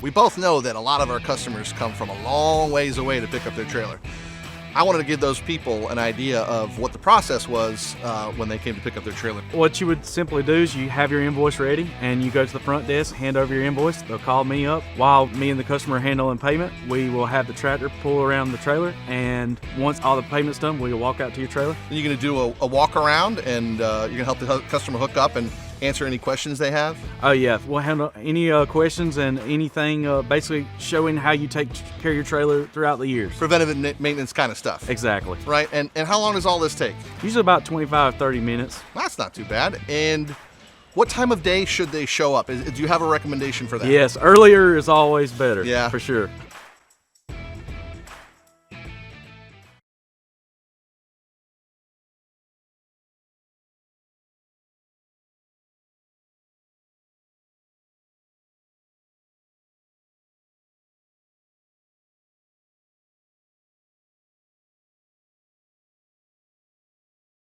We both know that a lot of our customers come from a long ways away to pick up their trailer. I wanted to give those people an idea of what the process was when they came to pick up their trailer. What you would simply do is you have your invoice ready and you go to the front desk, hand over your invoice. They'll call me up. While me and the customer are handling payment, we will have the tractor pull around the trailer, and once all the payment's done, we'll walk out to your trailer. Then you're going to do a walk around, and you're going to help the customer hook up and answer any questions they have? Oh yeah, we'll handle any questions and anything, basically showing how you take care of your trailer throughout the years. Preventative maintenance kind of stuff. Exactly. Right, and how long does all this take? Usually about 25-30 minutes. That's not too bad. And what time of day should they show up? Do you have a recommendation for that? Yes, earlier is always better. Yeah. For sure.